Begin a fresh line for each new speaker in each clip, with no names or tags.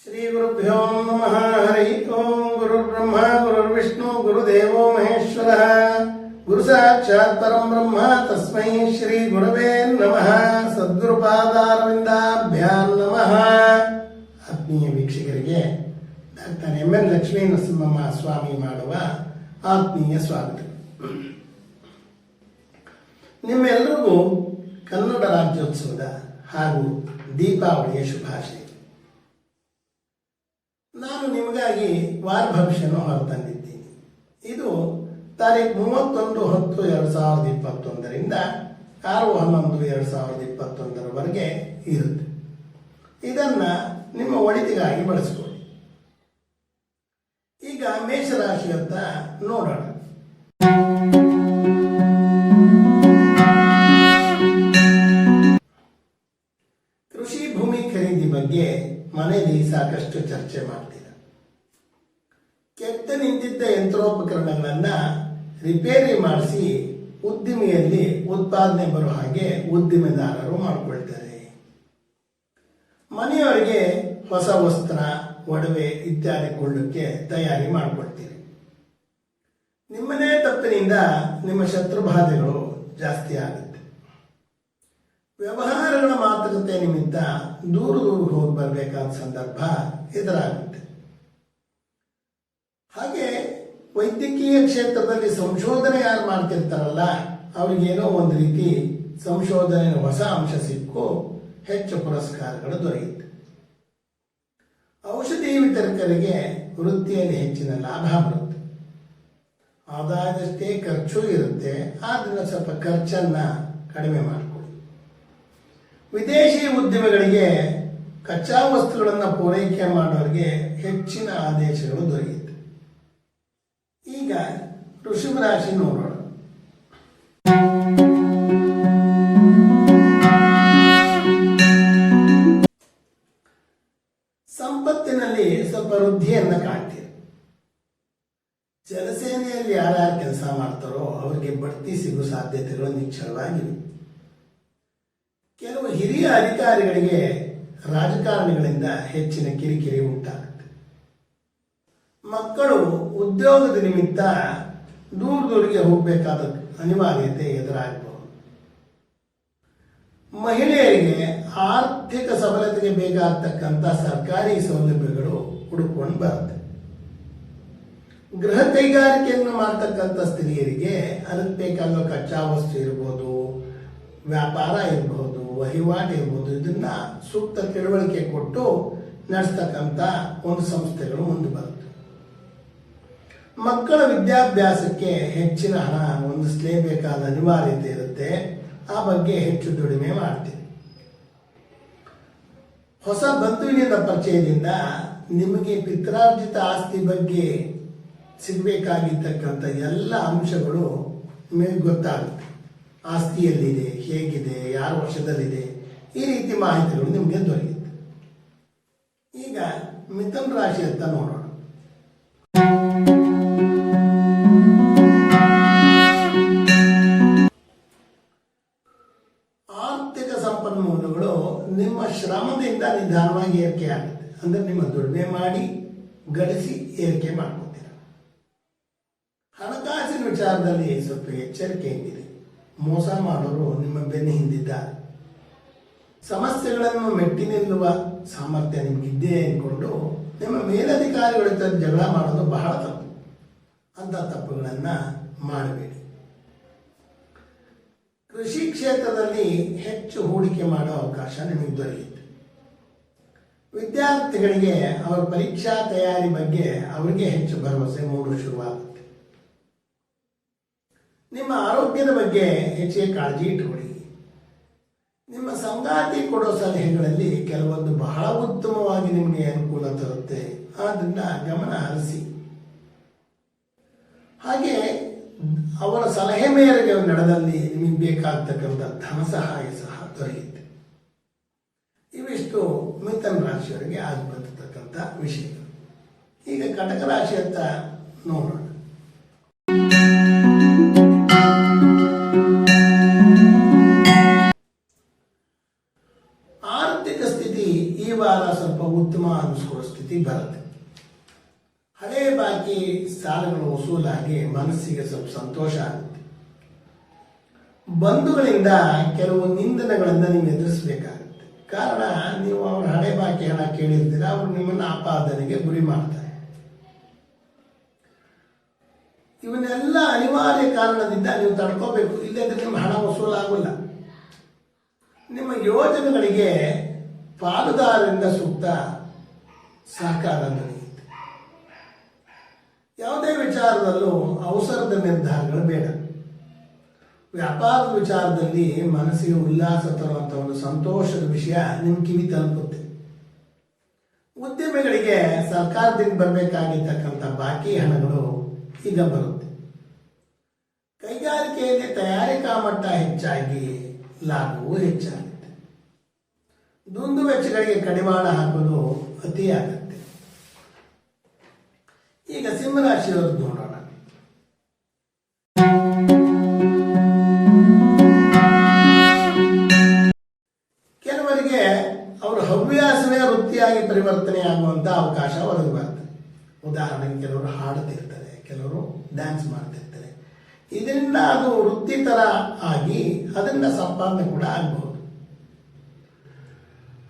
श्री गुरुभ्यो नमः। हरि ओम। गुरुर्ब्रह्मा गुरुर्विष्णु गुरुदेवो महेश्वरः। गुरु साक्षात् परं ब्रह्म तस्मै श्री गुरवे नमः। ಸದ್ಗುರುಪಾದಾರವಿಂದಾಭ್ಯಾಂ ನಮಃ. ಆತ್ಮೀಯ ವೀಕ್ಷಕರಿಗೆ ಡಾಕ್ಟರ್ ಎಂ.ಎನ್. ಲಕ್ಷ್ಮೀ ನರಸಿಂಹಮ್ಮ ಸ್ವಾಮಿ ಮಾಡುವ ಆತ್ಮೀಯ ಸ್ವಾಗತ. ನಿಮ್ಮೆಲ್ಲರಿಗೂ ಕನ್ನಡ ರಾಜ್ಯೋತ್ಸವದ ಹಾಗೂ ದೀಪಾವಳಿಯ ಶುಭಾಶಯ. ನಾನು ನಿಮಗಾಗಿ ವಾರ ಭವಿಷ್ಯವನ್ನು ಹೊರತಂದಿದ್ದೀನಿ. ಇದು ತಾರೀಖು 31/10/2021 6/11/2021 ಇರುತ್ತೆ. ಇದನ್ನ ನಿಮ್ಮ ಒಳಿತಿಗಾಗಿ ಬಳಸಿಕೊಳ್ಳಿ. ಈಗ ಮೇಷರಾಶಿಯತ್ತ ನೋಡೋಣ. ಕೃಷಿ ಭೂಮಿ ಖರೀದಿ ಬಗ್ಗೆ ಮನೆಯಲ್ಲಿ ಸಾಕಷ್ಟು ಚರ್ಚೆ ಮಾಡ್ತೀರ. ಕೆಟ್ಟ ನಿಂತಿದ್ದ ಯಂತ್ರೋಪಕರಣಗಳನ್ನ ರಿಪೇರಿ ಮಾಡಿಸಿ ಉದ್ದಿಮೆಯಲ್ಲಿ ಉತ್ಪಾದನೆ ಬರೋ ಹಾಗೆ ಉದ್ದಿಮೆದಾರರು ಮಾಡಿಕೊಳ್ತಾರೆ. ಮನೆಯವರಿಗೆ ಹೊಸ ವಸ್ತ್ರ, ಒಡವೆ ಇತ್ಯಾದಿ ಕೊಳ್ಳಕ್ಕೆ ತಯಾರಿ ಮಾಡಿಕೊಳ್ತೀರಿ. ನಿಮ್ಮನೇ ತಪ್ಪಿನಿಂದ ನಿಮ್ಮ ಶತ್ರುಬಾಧೆಗಳು ಜಾಸ್ತಿ ಆಗುತ್ತೆ. ವ್ಯವಹಾರಗಳ ಮಾತುಕತೆ ನಿಮಿತ್ತ ದೂರ ಹೋಗಿ ಬರಬೇಕಾದ ಸಂದರ್ಭ ಎದುರಾಗುತ್ತೆ. ಹಾಗೆ ವೈದ್ಯಕೀಯ ಕ್ಷೇತ್ರದಲ್ಲಿ ಸಂಶೋಧನೆ ಯಾರು ಮಾಡ್ತಿರ್ತಾರಲ್ಲ, ಅವ್ರಿಗೇನೋ ಒಂದು ರೀತಿ ಸಂಶೋಧನೆ ಹೊಸ ಅಂಶ ಸಿಕ್ಕು ಹೆಚ್ಚು ಪುರಸ್ಕಾರಗಳು ದೊರೆಯುತ್ತೆ. ಔಷಧಿ ವಿತರಕರಿಗೆ ವೃತ್ತಿಯಲ್ಲಿ ಹೆಚ್ಚಿನ ಲಾಭ ಬರುತ್ತೆ. ಆದಾಯದಷ್ಟೇ ಖರ್ಚು ಇರುತ್ತೆ, ಆದ್ರಿಂದ ಸ್ವಲ್ಪ ಖರ್ಚನ್ನ ಕಡಿಮೆ ಮಾಡಿಕೊಳ್ಳಿ. ವಿದೇಶಿ ಉದ್ಯಮಿಗಳಿಗೆ ಕಚ್ಚಾ ವಸ್ತುಗಳನ್ನು ಪೂರೈಕೆ ಮಾಡೋರಿಗೆ ಹೆಚ್ಚಿನ ಆದೇಶಗಳು ದೊರೆಯುತ್ತೆ. ಈಗ ವೃಷಭ ರಾಶಿ ನೋಡೋಣ. ಸಂಪತ್ತಿನಲ್ಲಿ ಸ್ವಲ್ಪ ವೃದ್ಧಿಯನ್ನ ಕಾಣ್ತೀರಿ. ಜಲಸೇನೆಯಲ್ಲಿ ಯಾರ್ಯಾರು ಕೆಲಸ ಮಾಡ್ತಾರೋ ಅವರಿಗೆ ಬಡ್ತಿ ಸಿಗುವ ಸಾಧ್ಯತೆಗಳು ನಿಶ್ಚಲವಾಗಿವೆ. ಕೆಲವು ಹಿರಿಯ ಅಧಿಕಾರಿಗಳಿಗೆ ರಾಜಕಾರಣಿಗಳಿಂದ ಹೆಚ್ಚಿನ ಕಿರಿಕಿರಿ ಉಂಟಾಗುತ್ತೆ. ಮಕ್ಕಳು ಉದ್ಯೋಗದ ನಿಮಿತ್ತ ದೂರಿಗೆ ಹೋಗಬೇಕಾದ ಅನಿವಾರ್ಯತೆ ಎದುರಾಗಬಹುದು. ಮಹಿಳೆಯರಿಗೆ ಆರ್ಥಿಕ ಸಬಲತೆಗೆ ಬೇಕಾಗತಕ್ಕಂಥ ಸರ್ಕಾರಿ ಸೌಲಭ್ಯಗಳು ಹುಡುಕೊಂಡು ಬರುತ್ತೆ. ಗೃಹ ಕೈಗಾರಿಕೆಯನ್ನು ಮಾಡತಕ್ಕಂಥ ಸ್ತ್ರೀಯರಿಗೆ ಅದಕ್ಕೆ ಬೇಕಾದ ಕಚ್ಚಾ ವಸ್ತು ಇರ್ಬೋದು, ವ್ಯಾಪಾರ ಇರಬಹುದು, ವಹಿವಾಟು ಇರ್ಬೋದು, ಇದನ್ನ ಸೂಕ್ತ ತಿಳುವಳಿಕೆ ಕೊಟ್ಟು ನಡೆಸ್ತಕ್ಕಂಥ ಒಂದು ಸಂಸ್ಥೆಗಳು ಮುಂದೆ ಬರುತ್ತೆ. ಮಕ್ಕಳ ವಿದ್ಯಾಭ್ಯಾಸಕ್ಕೆ ಹೆಚ್ಚಿನ ಹಣ ಹೊಂದಿಸಲೇಬೇಕಾದ ಅನಿವಾರ್ಯತೆ ಇರುತ್ತೆ. ಆ ಬಗ್ಗೆ ಹೆಚ್ಚು ದುಡಿಮೆ ಮಾಡ್ತೀವಿ. ಹೊಸ ಬಂಧುವಿನಿಂದ ಪರಿಚಯದಿಂದ ನಿಮಗೆ ಪಿತ್ರಾರ್ಜಿತ ಆಸ್ತಿ ಬಗ್ಗೆ ಸಿಗಬೇಕಾಗಿರ್ತಕ್ಕಂಥ ಎಲ್ಲ ಅಂಶಗಳು ನಿಮಗೆ ಗೊತ್ತಾಗುತ್ತೆ. ಆಸ್ತಿಯಲ್ಲಿದೆ, ಹೇಗಿದೆ, ಯಾರ ವರ್ಷದಲ್ಲಿದೆ, ಈ ರೀತಿ ಮಾಹಿತಿಗಳು ನಿಮಗೆ ದೊರೆಯುತ್ತೆ. ಈಗ ಮಿಥುನ ರಾಶಿ ಅಂತ ನೋಡೋಣ. ಆರ್ಥಿಕ ಸಂಪನ್ಮೂಲಗಳು ನಿಮ್ಮ ಶ್ರಮದಿಂದ ನಿಧಾನವಾಗಿ ಏರಿಕೆ ಆಗುತ್ತೆ. ಅಂದ್ರೆ ನಿಮ್ಮ ದುಡಿಮೆ ಮಾಡಿ ಗಳಿಸಿ ಏರಿಕೆ ಮಾಡ್ಕೊತೀರ. ಹಣಕಾಸಿನ ವಿಚಾರದಲ್ಲಿ ಸ್ವಲ್ಪ ಎಚ್ಚರಿಕೆಯಿಂದಿದೆ. ಮೋಸ ಮಾಡೋರು ನಿಮ್ಮ ಬೆನ್ನ ಹಿಂದಿದ್ದಾರೆ. ಸಮಸ್ಯೆಗಳನ್ನು ಮೆಟ್ಟಿ ನಿಲ್ಲುವ ಸಾಮರ್ಥ್ಯ ನಿಮಗಿದ್ದೇ ಅಂದ್ಕೊಂಡು ನಿಮ್ಮ ಮೇಲಧಿಕಾರಿಗಳ ಜೊತೆ ಜಗಳ ಮಾಡೋದು ಬಹಳ ತಪ್ಪು. ಅಂತ ತಪ್ಪುಗಳನ್ನ ಮಾಡಬೇಡಿ. ಕೃಷಿ ಕ್ಷೇತ್ರದಲ್ಲಿ ಹೆಚ್ಚು ಹೂಡಿಕೆ ಮಾಡೋ ಅವಕಾಶ ನಿಮಗೆ ದೊರೆಯುತ್ತೆ. ವಿದ್ಯಾರ್ಥಿಗಳಿಗೆ ಅವರ ಪರೀಕ್ಷಾ ತಯಾರಿ ಬಗ್ಗೆ ಅವರಿಗೆ ಹೆಚ್ಚು ಭರವಸೆ ಮೂಡಲು ಶುರುವಾಗುತ್ತೆ. ನಿಮ್ಮ ಆರೋಗ್ಯದ ಬಗ್ಗೆ ಹೆಚ್ಚಿಗೆ ಕಾಳಜಿ ಇಟ್ಟುಕೊಳ್ಳಿ. ನಿಮ್ಮ ಸಂಗಾತಿ ಕೊಡೋ ಸಲಹೆಗಳಲ್ಲಿ ಕೆಲವೊಂದು ಬಹಳ ಉತ್ತಮವಾಗಿ ನಿಮಗೆ ಅನುಕೂಲ ತರುತ್ತೆ. ಆದ್ರಿಂದ ಗಮನ ಹರಿಸಿ. ಹಾಗೆ ಅವರ ಸಲಹೆ ಮೇರೆಗೆ ನಡೆದಲ್ಲಿ ನಿಮಗೆ ಬೇಕಾಗ್ತಕ್ಕಂಥ ಧನ ಸಹಾಯ ಸಹ ದೊರೆಯುತ್ತೆ. ಇವಿಷ್ಟು ಮಿಥುನ ರಾಶಿಯವರಿಗೆ ಆಗಿ ಬರ್ತಕ್ಕಂಥ ವಿಷಯಗಳು. ಈಗ ಕಟಕ ರಾಶಿ ಅಂತ ನೋಡೋಣ. ಆರ್ಥಿಕ ಸ್ಥಿತಿ ಈ ವಾರ ಸ್ವಲ್ಪ ಉತ್ತಮ ಅನ್ನಿಸ್ಕೊಳ್ಳೋ ಸ್ಥಿತಿ ವಸೂಲಾಗಿ ಮನಸ್ಸಿಗೆ ಸ್ವಲ್ಪ ಸಂತೋಷ ಆಗುತ್ತೆ. ಬಂಧುಗಳಿಂದ ಕೆಲವು ನಿಂದನೆಗಳನ್ನು ನೀವು ಎದುರಿಸಬೇಕಾಗುತ್ತೆ. ಕಾರಣ ನೀವು ಅವ್ರ ಹಣೆ ಬಾಕಿ ಹಣ ಕೇಳಿರ್ತೀರ, ಅವರು ನಿಮ್ಮನ್ನು ಆಪಾದನೆಗೆ ಗುರಿ ಮಾಡ್ತಾರೆ. ಇವನ್ನೆಲ್ಲ ಅನಿವಾರ್ಯ ಕಾರಣದಿಂದ ನೀವು ತಡ್ಕೋಬೇಕು, ಇಲ್ಲದ್ರೆ ನಿಮ್ಮ ಹಣ ವಸೂಲಾಗಲ್ಲ. ನಿಮ್ಮ ಯೋಜನೆಗಳಿಗೆ ಪಾಲುದಾರರಿಂದ ಸೂಕ್ತ ಸಹಕಾರ ದೊರೆಯುತ್ತೆ. ಯಾವುದೇ ವಿಚಾರದಲ್ಲೂ ಅವಸರದ ನಿರ್ಧಾರಗಳು ಬೇಡ. ವ್ಯಾಪಾರದ ವಿಚಾರದಲ್ಲಿ ಮನಸ್ಸಿಗೆ ಉಲ್ಲಾಸ ತರುವಂಥ ಒಂದು ಸಂತೋಷದ ವಿಷಯ ನಿಮ್ಮ ಕಿವಿ ತಲುಪುತ್ತೆ. ಉದ್ಯಮಿಗಳಿಗೆ ಸರ್ಕಾರದಿಂದ ಬರಬೇಕಾಗಿರ್ತಕ್ಕಂಥ ಬಾಕಿ ಹಣಗಳು ಈಗ ಬರುತ್ತೆ. ಕೈಗಾರಿಕೆಯಲ್ಲಿ ತಯಾರಿಕಾ ಮಟ್ಟ ಹೆಚ್ಚಾಗಿ ಲಾಭವೂ ಹೆಚ್ಚಾಗುತ್ತೆ. ದುಂದು ವೆಚ್ಚಗಳಿಗೆ ಕಡಿವಾಣ ಹಾಕೋದು ಅತಿಯಾಗುತ್ತೆ. ಈಗ ಸಿಂಹರಾಶಿಯವರು ನೋಡೋಣ. ಕೆಲವರಿಗೆ ಅವರ ಹವ್ಯಾಸವೇ ವೃತ್ತಿಯಾಗಿ ಪರಿವರ್ತನೆ ಆಗುವಂತ ಅವಕಾಶ ಒದಗಿ ಬರ್ತದೆ. ಉದಾಹರಣೆಗೆ ಕೆಲವರು ಹಾಡುತ್ತಿರ್ತಾರೆ, ಕೆಲವರು ಡ್ಯಾನ್ಸ್ ಮಾಡ್ತಿರ್ತಾರೆ. ಇದರಿಂದ ಅದು ವೃತ್ತಿ ತರ ಆಗಿ ಅದರಿಂದ ಸಂಪಾದನೆ ಕೂಡ ಆಗಬಹುದು.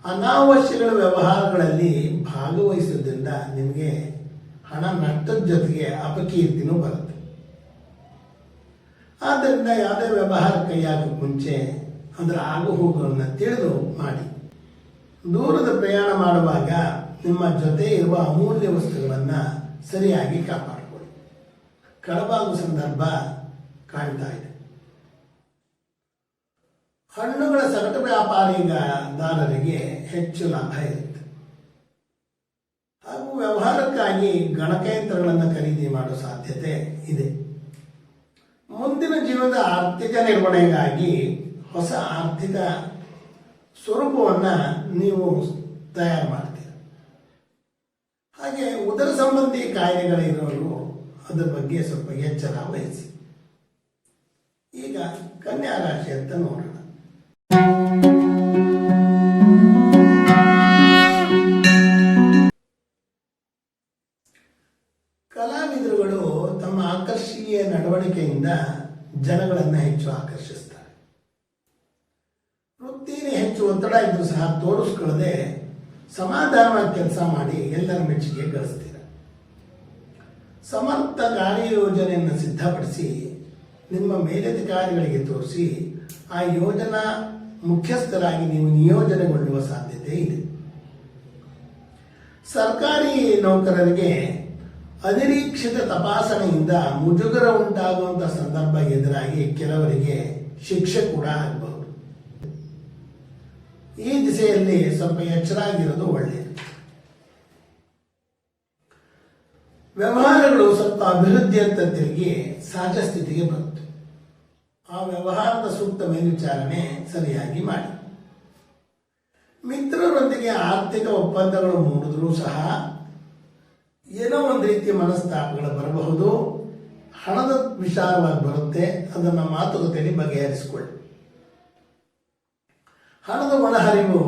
ಅನಾವಶ್ಯಕ ವ್ಯವಹಾರಗಳಲ್ಲಿ ಭಾಗವಹಿಸೋದ್ರಿಂದ ನಿಮಗೆ ಹಣ ನಷ್ಟದ ಜೊತೆಗೆ ಅಪಕೀರ್ತಿನೂ ಬರುತ್ತೆ. ಆದ್ದರಿಂದ ಯಾವುದೇ ವ್ಯವಹಾರ ಕೈಯಾಗಕ್ಕೆ ಮುಂಚೆ ಅದರ ಆಗು ಹೋಗುಗಳನ್ನು ತಿಳಿದು ಮಾಡಿ. ದೂರದ ಪ್ರಯಾಣ ಮಾಡುವಾಗ ನಿಮ್ಮ ಜೊತೆ ಇರುವ ಅಮೂಲ್ಯ ವಸ್ತುಗಳನ್ನು ಸರಿಯಾಗಿ ಕಾಪಾಡಿಕೊಳ್ಳಿ. ಕಳವಾಗುವ ಸಂದರ್ಭ ಕಾಣ್ತಾ ಇದೆ. ಹಣ್ಣುಗಳ ಸಗಟು ವ್ಯಾಪಾರಿದಾರರಿಗೆ ಹೆಚ್ಚು ಲಾಭ ಇರುತ್ತೆ. ಹಾಗೂ ವ್ಯವಹಾರಕ್ಕಾಗಿ ಗಣಕಯಂತ್ರಗಳನ್ನು ಖರೀದಿ ಮಾಡುವ ಸಾಧ್ಯತೆ ಇದೆ. ಮುಂದಿನ ಜೀವನದ ಆರ್ಥಿಕ ನಿರ್ವಹಣೆಗಾಗಿ ಹೊಸ ಆರ್ಥಿಕ ಸ್ವರೂಪವನ್ನು ನೀವು ತಯಾರು ಮಾಡ್ತೀರ. ಹಾಗೆ ಉದರ ಸಂಬಂಧಿ ಕಾಯಿಲೆಗಳಿರೋರು ಅದರ ಬಗ್ಗೆ ಸ್ವಲ್ಪ ಎಚ್ಚರ ವಹಿಸಿ. ಈಗ ಕನ್ಯಾ ರಾಶಿ ಅಂತ ನೋಡೋಣ. ಕಲಾವಿದರುಗಳು ತಮ್ಮ ಆಕರ್ಷಣೀಯ ನಡವಳಿಕೆಯಿಂದ ಜನಗಳನ್ನು ಹೆಚ್ಚು ಆಕರ್ಷಿಸ್ತಾರೆ. ವೃತ್ತಿನೇ ಹೆಚ್ಚು ಒತ್ತಡ ಇದ್ರೂ ಸಹ ತೋರಿಸ್ಕೊಳ್ಳದೆ ಸಮಾಧಾನವಾಗಿ ಕೆಲಸ ಮಾಡಿ ಎಲ್ಲರ ಮೆಚ್ಚುಗೆ ಗಳಿಸ್ತೀರ. ಸಮರ್ಥ ಕಾರ್ಯಯೋಜನೆಯನ್ನು ಸಿದ್ಧಪಡಿಸಿ ನಿಮ್ಮ ಮೇಲಧಿಕಾರಿಗಳಿಗೆ ತೋರಿಸಿ ಆ ಯೋಜನಾ ಮುಖ್ಯಸ್ಥರಾಗಿ ನೀವು ನಿಯೋಜನೆಗೊಳ್ಳುವ ಸಾಧ್ಯತೆ ಇದೆ. ಸರ್ಕಾರಿ ನೌಕರರಿಗೆ ಅನಿರೀಕ್ಷಿತ ತಪಾಸಣೆಯಿಂದ ಮುಜುಗರ ಉಂಟಾಗುವಂತಹ ಸಂದರ್ಭ ಎದುರಾಗಿ ಕೆಲವರಿಗೆ ಶಿಕ್ಷೆ ಕೂಡ ಆಗಬಹುದು. ಈ ದಿಸೆಯಲ್ಲಿ ಸ್ವಲ್ಪ ಎಚ್ಚರಾಗಿರೋದು ಒಳ್ಳೆಯದು. ವ್ಯವಹಾರಗಳು ಸ್ವಲ್ಪ ಅಭಿವೃದ್ಧಿಯತ್ತ ತಿರುಗಿ ಸಹಜ ಸ್ಥಿತಿಗೆ ಬರುತ್ತೆ. ಆ ವ್ಯವಹಾರದ ಸೂಕ್ತ ಮೇಲ್ವಿಚಾರಣೆ ಸರಿಯಾಗಿ ಮಾಡಿ. ಮಿತ್ರರೊಂದಿಗೆ ಆರ್ಥಿಕ ಒಪ್ಪಂದಗಳು ಮೂಡಿದ್ರೂ ಸಹ ಏನೋ ಒಂದು ರೀತಿಯ ಮನಸ್ತಾಪಗಳು ಬರಬಹುದು. ಹಣದ ವಿಚಾರವಾಗಿ ಬರುತ್ತೆ, ಅದನ್ನು ಮಾತುಕತೆಯಲ್ಲಿ ಬಗೆಹರಿಸಿಕೊಳ್ಳಿ. ಹಣದ ಒಳಹರಿವು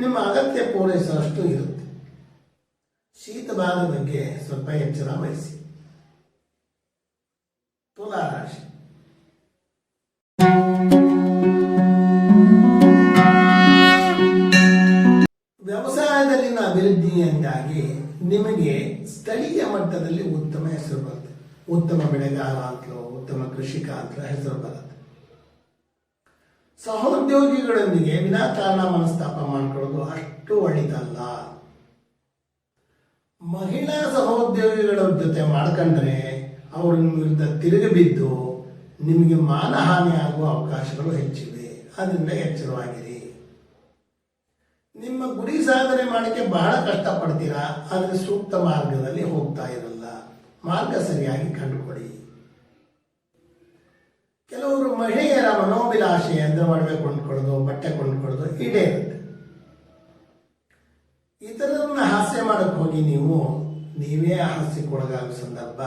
ನಿಮ್ಮ ಅಗತ್ಯ ಪೂರೈಸುವಷ್ಟು ಇರುತ್ತೆ. ಶೀತಬಾಧೆ ಬಗ್ಗೆ ಸ್ವಲ್ಪ ಎಚ್ಚರ ವಹಿಸಿ. ತುಲಾ ರಾಶಿ. ವ್ಯವಸಾಯದಲ್ಲಿನ ಅಭಿವೃದ್ಧಿಯಿಂದಾಗಿ ನಿಮಗೆ ಸ್ಥಳೀಯ ಮಟ್ಟದಲ್ಲಿ ಉತ್ತಮ ಹೆಸರು ಬರುತ್ತೆ. ಉತ್ತಮ ಬೆಳೆಗಾರ ಅಂತಲೋ ಉತ್ತಮ ಕೃಷಿಕ ಅಂತ ಹೆಸರು ಬರುತ್ತೆ. ಸಹೋದ್ಯೋಗಿಗಳೊಂದಿಗೆ ವಿನಾಕಾರಣ ಮನಸ್ತಾಪ ಮಾಡ್ಕೊಳ್ಳೋದು ಅಷ್ಟು ಒಳಿತಲ್ಲ. ಮಹಿಳಾ ಸಹೋದ್ಯೋಗಿಗಳ ಜೊತೆ ಮಾಡ್ಕೊಂಡ್ರೆ ಅವರು ನಿಮ್ಮ ವಿರುದ್ಧ ತಿರುಗಿಬಿದ್ದು ನಿಮಗೆ ಮಾನಹಾನಿ ಆಗುವ ಅವಕಾಶಗಳು ಹೆಚ್ಚಿವೆ. ಅದರಿಂದ ಎಚ್ಚರವಾಗಿರಿ. ನಿಮ್ಮ ಗುರಿ ಸಾಧನೆ ಮಾಡಕ್ಕೆ ಬಹಳ ಕಷ್ಟಪಡ್ತೀರಾ, ಆದರೆ ಸೂಕ್ತ ಮಾರ್ಗದಲ್ಲಿ ಹೋಗ್ತಾ ಇರಲ್ಲ. ಮಾರ್ಗ ಸರಿಯಾಗಿ ಕಂಡುಕೊಳ್ಳಿ. ಕೆಲವರು ಮಹಿಳೆಯರ ಮನೋಭಿಲಾಷೆ ಅಂದ್ರೆ ಒಡವೆ ಕೊಂಡ್ಕೊಳ್ಳೋದು, ಬಟ್ಟೆ ಕೊಂಡ್ಕೊಳ್ಳೋದು ಇದೇ ಇರುತ್ತೆ. ಇತರರನ್ನ ಹಾಸ್ಯ ಮಾಡಕ್ಕೆ ಹೋಗಿ ನೀವೇ ಹಾಸ್ಯಕ್ಕೊಳಗಾಗುವ ಸಂದರ್ಭ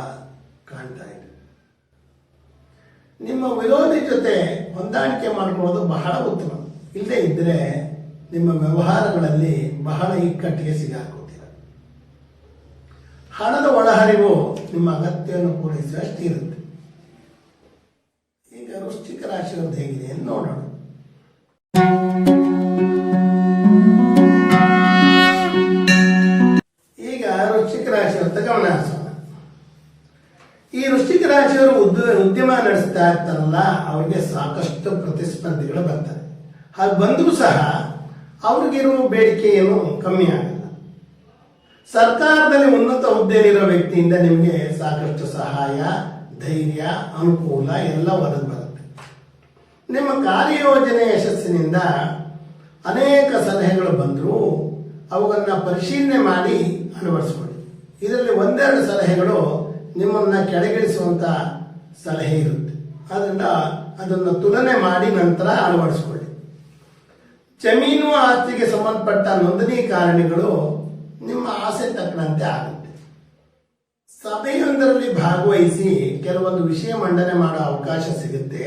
ಕಾಣ್ತಾ ಇದೆ. ನಿಮ್ಮ ವಿರೋಧಿ ಜೊತೆ ಹೊಂದಾಣಿಕೆ ಮಾಡಿಕೊಳ್ಳೋದು ಬಹಳ ಉತ್ತಮ. ಇಲ್ಲದೆ ಇದ್ರೆ ನಿಮ್ಮ ವ್ಯವಹಾರಗಳಲ್ಲಿ ಬಹಳ ಇಕ್ಕಟ್ಟಿಗೆ ಸಿಗಾಕೋತೀರ. ಹಣದ ಒಳಹರಿವು ನಿಮ್ಮ ಅಗತ್ಯವನ್ನು ಪೂರೈಸುವಷ್ಟು ಇರುತ್ತೆ. ಈಗ ವೃಶ್ಚಿಕ ರಾಶಿಯವ್ರದ್ದು ಹೇಗಿದೆ ಎಂದು ನೋಡೋಣ. ಈಗ ವೃಶ್ಚಿಕ ರಾಶಿಯವ್ರ ಗಮನ ಹರಿಸೋಣ. ಈ ವೃಶ್ಚಿಕ ರಾಶಿಯವರು ಉದ್ಯಮ ನಡೆಸ್ತಾ ಇರ್ತಾರಲ್ಲ, ಅವರಿಗೆ ಸಾಕಷ್ಟು ಪ್ರತಿಸ್ಪರ್ಧಿಗಳು ಬರ್ತಾರೆ. ಹಾಗೆ ಬಂದರೂ ಸಹ ಅವ್ರಿಗಿರುವ ಬೇಡಿಕೆ ಏನು ಕಮ್ಮಿ ಆಗಲ್ಲ. ಸರ್ಕಾರದಲ್ಲಿ ಉನ್ನತ ಹುದ್ದೆಯಲ್ಲಿರೋ ವ್ಯಕ್ತಿಯಿಂದ ನಿಮಗೆ ಸಾಕಷ್ಟು ಸಹಾಯ, ಧೈರ್ಯ, ಅನುಕೂಲ ಎಲ್ಲ ಒದಗಿ ಬರುತ್ತೆ. ನಿಮ್ಮ ಕಾರ್ಯಯೋಜನೆ ಯಶಸ್ಸಿನಿಂದ ಅನೇಕ ಸಲಹೆಗಳು ಬಂದರೂ ಅವುಗಳನ್ನ ಪರಿಶೀಲನೆ ಮಾಡಿ ಅಳವಡಿಸ್ಕೊಳ್ಳಿ. ಇದರಲ್ಲಿ ಒಂದೆರಡು ಸಲಹೆಗಳು ನಿಮ್ಮನ್ನ ಕೆಳಗಿಳಿಸುವಂತ ಸಲಹೆ ಇರುತ್ತೆ. ಅದರಿಂದ ಅದನ್ನು ತುಲನೆ ಮಾಡಿ ನಂತರ ಅಳವಡಿಸ್ಕೊಳ್ಳಿ. ಜಮೀನು ಆಸ್ತಿಗೆ ಸಂಬಂಧಪಟ್ಟ ನೋಂದಣೀಕರಣಗಳು ನಿಮ್ಮ ಆಸೆ ತಕ್ಕಂತೆ ಆಗುತ್ತೆ. ಸಭೆಯೊಂದರಲ್ಲಿ ಭಾಗವಹಿಸಿ ಕೆಲವೊಂದು ವಿಷಯ ಮಂಡನೆ ಮಾಡೋ ಅವಕಾಶ ಸಿಗುತ್ತೆ.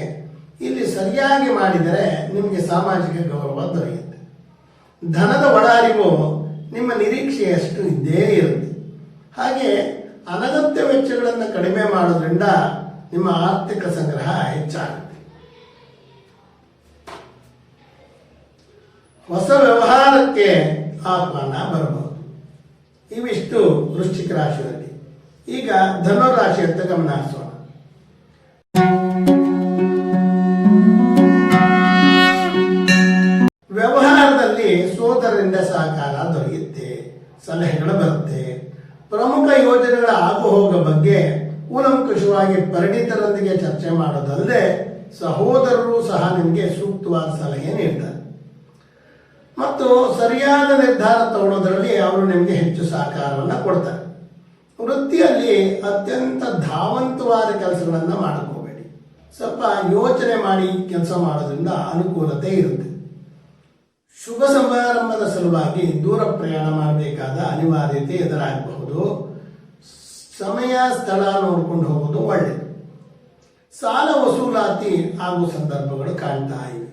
ಇಲ್ಲಿ ಸರಿಯಾಗಿ ಮಾಡಿದರೆ ನಿಮಗೆ ಸಾಮಾಜಿಕ ಗೌರವ ದೊರೆಯುತ್ತೆ. ಧನದ ಒಳಹರಿವು ನಿಮ್ಮ ನಿರೀಕ್ಷೆಯಷ್ಟು ಇದ್ದೇ ಇರುತ್ತೆ. ಹಾಗೆ ಅನಗತ್ಯ ವೆಚ್ಚಗಳನ್ನು ಕಡಿಮೆ ಮಾಡೋದ್ರಿಂದ ನಿಮ್ಮ ಆರ್ಥಿಕ ಸಂಗ್ರಹ ಹೆಚ್ಚಾಗುತ್ತೆ. ಹೊಸ ವ್ಯವಹಾರಕ್ಕೆ ಆಹ್ವಾನ ಬರಬಹುದು. ಇವಿಷ್ಟು ವೃಶ್ಚಿಕ ರಾಶಿಯಲ್ಲಿ. ಈಗ ಧನುರಾಶಿಯತ್ತ ಗಮನ ಹರಿಸೋಣ. ವ್ಯವಹಾರದಲ್ಲಿ ಸೋದರರಿಂದ ಸಹಕಾರ ದೊರೆಯುತ್ತೆ, ಸಲಹೆಗಳು ಬರುತ್ತೆ. ಪ್ರಮುಖ ಯೋಜನೆಗಳ ಆಗುಹೋಗ ಬಗ್ಗೆ ಕೂಲಂಕುಷವಾಗಿ ಪರಿಣಿತರೊಂದಿಗೆ ಚರ್ಚೆ ಮಾಡೋದಲ್ಲದೆ ಸಹೋದರರು ಸಹ ನಿಮಗೆ ಸೂಕ್ತವಾದ ಸಲಹೆ ನೀಡ್ತಾರೆ ಮತ್ತು ಸರಿಯಾದ ನಿರ್ಧಾರ ತಗೊಳ್ಳೋದ್ರಲ್ಲಿ ಅವರು ನಿಮಗೆ ಹೆಚ್ಚು ಸಹಕಾರವನ್ನು ಕೊಡ್ತಾರೆ. ವೃತ್ತಿಯಲ್ಲಿ ಅತ್ಯಂತ ಧಾವಂತವಾದ ಕೆಲಸಗಳನ್ನು ಮಾಡ್ಕೋಬೇಡಿ. ಸ್ವಲ್ಪ ಯೋಚನೆ ಮಾಡಿ ಕೆಲಸ ಮಾಡೋದ್ರಿಂದ ಅನುಕೂಲತೆ ಇರುತ್ತೆ. ಶುಭ ಸಮಾರಂಭದ ಸಲುವಾಗಿ ದೂರ ಪ್ರಯಾಣ ಮಾಡಬೇಕಾದ ಅನಿವಾರ್ಯತೆ ಎದುರಾಗಬಹುದು. ಸಮಯ ಸ್ಥಳ ನೋಡಿಕೊಂಡು ಹೋಗೋದು ಒಳ್ಳೆಯದು. ಸಾಲ ವಸೂಲಾತಿ ಆಗುವ ಸಂದರ್ಭಗಳು ಕಾಣ್ತಾ ಇವೆ.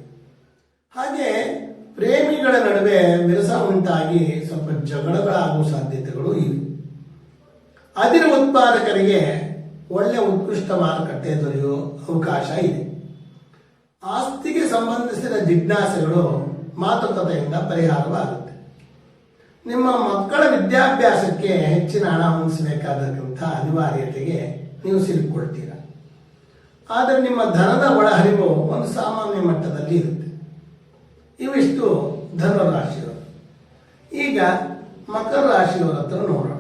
ಹಾಗೆ ಪ್ರೇಮಿಗಳ ನಡುವೆ ವಿರಸ ಉಂಟಾಗಿ ಸ್ವಲ್ಪ ಜಗಳಗಳಾಗುವ ಸಾಧ್ಯತೆಗಳು ಇವೆ. ಅದಿರ ಉತ್ಪಾದಕರಿಗೆ ಒಳ್ಳೆ ಉತ್ಕೃಷ್ಟ ಮಾರುಕಟ್ಟೆ ದೊರೆಯುವ ಅವಕಾಶ ಇದೆ. ಆಸ್ತಿಗೆ ಸಂಬಂಧಿಸಿದ ಜಿಜ್ಞಾಸೆಗಳು ಮಾತುಕತೆಯಿಂದ ಪರಿಹಾರವಾಗುತ್ತೆ. ನಿಮ್ಮ ಮಕ್ಕಳ ವಿದ್ಯಾಭ್ಯಾಸಕ್ಕೆ ಹೆಚ್ಚಿನ ಹಣ ಹೊಂದಿಸಬೇಕಾದಂಥ ಅನಿವಾರ್ಯತೆಗೆ ನೀವು ಸಿಲುಕೊಳ್ತೀರ. ಆದರೆ ನಿಮ್ಮ ಧನದ ಒಳಹರಿವು ಒಂದು ಸಾಮಾನ್ಯ ಮಟ್ಟದಲ್ಲಿ ಇರುತ್ತೆ. ಇವಿಷ್ಟು ಧನುರಾಶಿಯವರು. ಈಗ ಮಕರ ರಾಶಿಯವರ ಹತ್ರ ನೋಡೋಣ.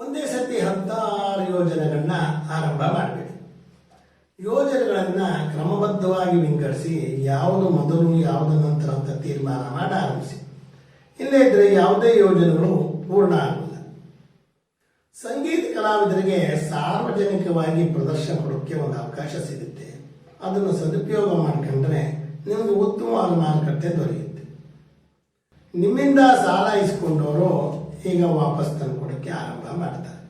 ಒಂದೇ ಸತಿ 16 ಯೋಜನೆಗಳನ್ನ ಆರಂಭ ಮಾಡಬೇಡಿ. ಯೋಜನೆಗಳನ್ನ ಕ್ರಮಬದ್ಧವಾಗಿ ವಿಂಗಡಿಸಿ ಯಾವುದು ಮೊದಲು ಯಾವುದು ನಂತರ ಅಂತ ತೀರ್ಮಾನ ಮಾಡಿ ಆರಂಭಿಸಿ. ಇಲ್ಲೇ ಇದ್ರೆ ಯಾವುದೇ ಯೋಜನೆಗಳು ಪೂರ್ಣ ಆಗುವುದಿಲ್ಲ. ಸಂಗೀತ ಕಲಾವಿದರಿಗೆ ಸಾರ್ವಜನಿಕವಾಗಿ ಪ್ರದರ್ಶನ ಕೊಡೋಕ್ಕೆ ಒಂದು ಅವಕಾಶ ಸಿಗುತ್ತೆ. ಅದನ್ನು ಸದುಪಯೋಗ ಮಾಡಿಕೊಂಡ್ರೆ ನಿಮಗೆ ಉತ್ತಮವಾದ ಮಾರುಕಟ್ಟೆ ದೊರೆಯುತ್ತೆ. ನಿಮ್ಮಿಂದ ಸಾಲ ಇಸ್ಕೊಂಡವರು ಈಗ ವಾಪಸ್ ತಂದುಕೊಡೋಕ್ಕೆ ಆರಂಭ ಮಾಡ್ತಾರೆ.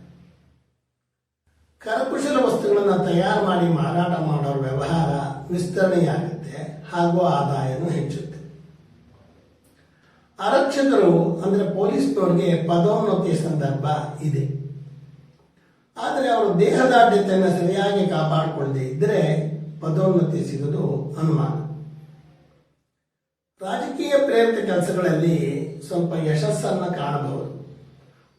ಕರಕುಶಲ ವಸ್ತುಗಳನ್ನು ತಯಾರು ಮಾಡಿ ಮಾರಾಟ ಮಾಡೋರ ವ್ಯವಹಾರ ವಿಸ್ತರಣೆಯಾಗುತ್ತೆ ಹಾಗೂ ಆದಾಯನೂ ಹೆಚ್ಚುತ್ತೆ. ಆರಕ್ಷಕರು ಅಂದ್ರೆ ಪೊಲೀಸ್ನವ್ರಿಗೆ ಪದೋನ್ನತಿಯ ಸಂದರ್ಭ ಇದೆ. ಆದರೆ ಅವರು ದೇಹದಾಢ್ಯತೆಯನ್ನು ಸರಿಯಾಗಿ ಕಾಪಾಡಿಕೊಳ್ಳದೆ ಇದ್ದರೆ ಪದೋನ್ನತಿ ಸಿಗೋದು ಅನುಮಾನ. ರಾಜಕೀಯ ಪ್ರೇರಿತ ಕೆಲಸಗಳಲ್ಲಿ ಸ್ವಲ್ಪ ಯಶಸ್ಸನ್ನು ಕಾಣಬಹುದು.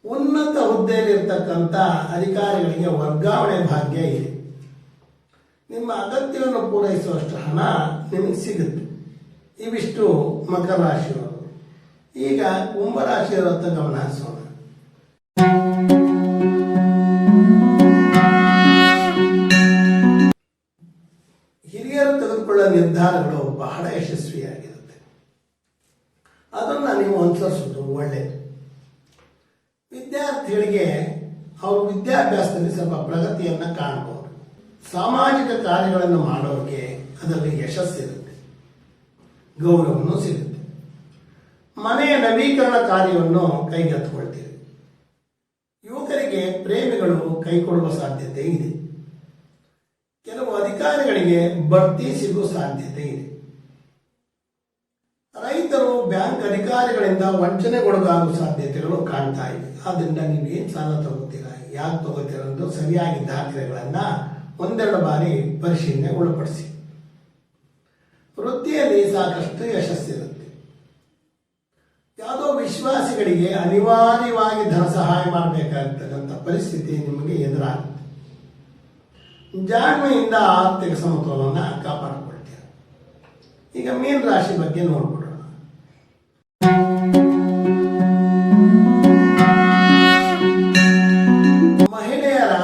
ಉನ್ನತ ಹುದ್ದೆಯಲ್ಲಿರ್ತಕ್ಕಂಥ ಅಧಿಕಾರಿಗಳಿಗೆ ವರ್ಗಾವಣೆ ಭಾಗ್ಯ ಇದೆ. ನಿಮ್ಮ ಅಗತ್ಯವನ್ನು ಪೂರೈಸುವಷ್ಟು ಹಣ ನಿಮಗೆ ಸಿಗುತ್ತೆ. ಇವಿಷ್ಟು ಮಕರ ರಾಶಿಯವರು. ಈಗ ಕುಂಭರಾಶಿಯವರತ್ತ ಗಮನ ಹರಿಸೋಣ. ಹಿರಿಯರು ತೆಗೆದುಕೊಳ್ಳುವ ನಿರ್ಧಾರಗಳು ಬಹಳ ಯಶಸ್ವಿಯಾಗಿರುತ್ತೆ. ಅದನ್ನು ನೀವು ಅನುಸರಿಸೋದು ಒಳ್ಳೆಯದು. ವಿದ್ಯಾರ್ಥಿಗಳಿಗೆ ಅವರು ವಿದ್ಯಾಭ್ಯಾಸದಲ್ಲಿ ಸ್ವಲ್ಪ ಪ್ರಗತಿಯನ್ನು ಕಾಣಬಹುದು. ಸಾಮಾಜಿಕ ಕಾರ್ಯಗಳನ್ನು ಮಾಡೋರಿಗೆ ಅದರಲ್ಲಿ ಯಶಸ್ಸಿರುತ್ತೆ, ಗೌರವವನ್ನು ಸಿಗುತ್ತೆ. ಮನೆಯ ನವೀಕರಣ ಕಾರ್ಯವನ್ನು ಕೈಗೆತ್ತಿಕೊಳ್ತೀರಿ. ಯುವಕರಿಗೆ ಪ್ರೇಮಿಗಳು ಕೈಕೊಡುವ ಸಾಧ್ಯತೆ ಇದೆ. ಕೆಲವು ಅಧಿಕಾರಿಗಳಿಗೆ ಬಡ್ತಿ ಸಿಗುವ ಸಾಧ್ಯತೆ ಇದೆ. ರೈತ ಬ್ಯಾಂಕ್ ಅಧಿಕಾರಿಗಳಿಂದ ವಂಚನೆಗೊಳಗಾಗುವ ಸಾಧ್ಯತೆಗಳು ಕಾಣ್ತಾ ಇವೆ. ಆದ್ರಿಂದ ನೀವೇನು ಸಾಲ ತಗೋತೀರಾ, ಯಾಕೆ ತಗೋತೀರ ಅಂತ ಸರಿಯಾಗಿ ದಾಖಲೆಗಳನ್ನ ಒಂದೆರಡು ಬಾರಿ ಪರಿಶೀಲನೆ ಒಳಪಡಿಸಿ. ವೃತ್ತಿಯಲ್ಲಿ ಸಾಕಷ್ಟು ಯಶಸ್ಸಿರುತ್ತೆ. ಯಾವುದೋ ವಿಶ್ವಾಸಿಗಳಿಗೆ ಅನಿವಾರ್ಯವಾಗಿ ಧನ ಸಹಾಯ ಮಾಡಬೇಕಾಗಿರ್ತಕ್ಕಂಥ ಪರಿಸ್ಥಿತಿ ನಿಮಗೆ ಎದುರಾಗುತ್ತೆ. ಜಾಣ್ಮೆಯಿಂದ ಆರ್ಥಿಕ ಸಮತೋಲನ ಕಾಪಾಡಿಕೊಳ್ತೀರ. ಈಗ ಮೀನ ರಾಶಿ ಬಗ್ಗೆ ನೋಡ್ಬಿಡೋಣ. ಮಹಿಳೆಯರ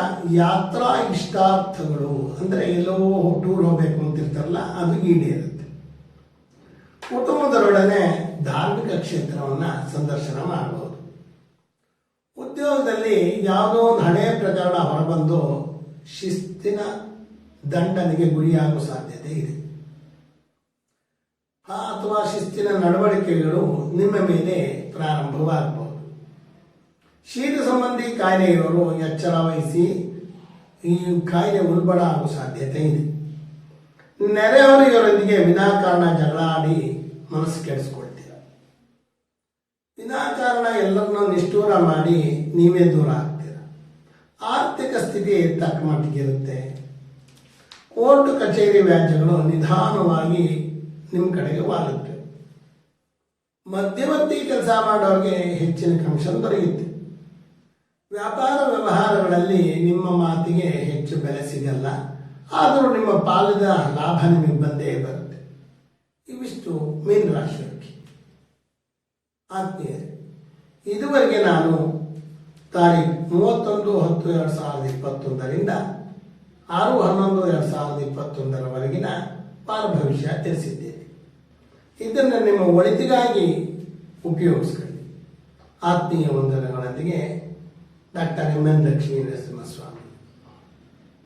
ಯಾತ್ರಾ ಇಷ್ಟಾರ್ಥಗಳು ಅಂದ್ರೆ ಎಲ್ಲೋ ಟೂರ್ ಹೋಗ್ಬೇಕು ಅಂತಿರ್ತಾರಲ್ಲ, ಅದು ಈಡೇರುತ್ತೆ. ಕುಟುಂಬದವರೊಡನೆ ಧಾರ್ಮಿಕ ಕ್ಷೇತ್ರವನ್ನ ಸಂದರ್ಶನ ಮಾಡಬಹುದು. ಉದ್ಯೋಗದಲ್ಲಿ ಯಾವುದೋ ಒಂದು ಹಳೆಯ ಪ್ರಕರಣ ಹೊರಬಂದು ಶಿಸ್ತಿನ ದಂಡನೆಗೆ ಗುರಿಯಾಗುವ ಸಾಧ್ಯತೆ ಇದೆ. ಅಥವಾ ಶಿಸ್ತಿನ ನಡವಳಿಕೆಗಳು ನಿಮ್ಮ ಮೇಲೆ ಪ್ರಾರಂಭವಾಗಬಹುದು. ಶೀತ ಸಂಬಂಧಿ ಕಾಯಿಲೆ ಇರೋರು ಎಚ್ಚರ ವಹಿಸಿ, ಈ ಕಾಯಿಲೆ ಉಲ್ಬಣ ಆಗುವ ಸಾಧ್ಯತೆ ಇದೆ. ನೆರೆಹೊರೆಯವರೊಂದಿಗೆ ವಿನಾಕಾರಣ ಜಗಳ ಆಡಿ ಮನಸ್ಸು ಕೆಡಿಸ್ಕೊಳ್ತೀರ. ವಿನಾಕಾರಣ ಎಲ್ಲರನ್ನೂ ನಿಷ್ಠೂರ ಮಾಡಿ ನೀವೇ ದೂರ ಆಗ್ತೀರ. ಆರ್ಥಿಕ ಸ್ಥಿತಿ ತಕ್ಕ ಮಟ್ಟಿಗೆ ಇರುತ್ತೆ. ಕೋರ್ಟ್ ಕಚೇರಿ ವ್ಯಾಜ್ಯಗಳು ನಿಧಾನವಾಗಿ ನಿಮ್ಮ ಕಡೆಗೆ ವಾಲುತ್ತೆ. ಮಧ್ಯವರ್ತಿ ಕೆಲಸ ಮಾಡೋರಿಗೆ ಹೆಚ್ಚಿನ ಕಮಿಷನ್ ದೊರೆಯುತ್ತೆ. ವ್ಯಾಪಾರ ವ್ಯವಹಾರಗಳಲ್ಲಿ ನಿಮ್ಮ ಮಾತಿಗೆ ಹೆಚ್ಚು ಬೆಲೆ ಸಿಗಲ್ಲ, ಆದರೂ ನಿಮ್ಮ ಪಾಲಿನ ಲಾಭ ನಿಮಗೆ ಬಂದೇ ಬರುತ್ತೆ. ಇವಿಷ್ಟು ಮೀನ ರಾಶಿಯವರಿಗೆ. ಆತ್ಮೀಯರೇ, ಇದುವರೆಗೆ ನಾನು ತಾರೀಖು 31/10/2021 6/11/2021 ಪಾರ ಭವಿಷ್ಯ ತಿಳಿಸಿದ್ದೇನೆ. ಇದನ್ನು ನಿಮ್ಮ ಒಳಿತಿಗಾಗಿ ಉಪಯೋಗಿಸ್ಕೊಳ್ಳಿ. ಆತ್ಮೀಯ ವಂದನೆಗಳೊಂದಿಗೆ doctor M N Lakshmi Narasimhaswamy.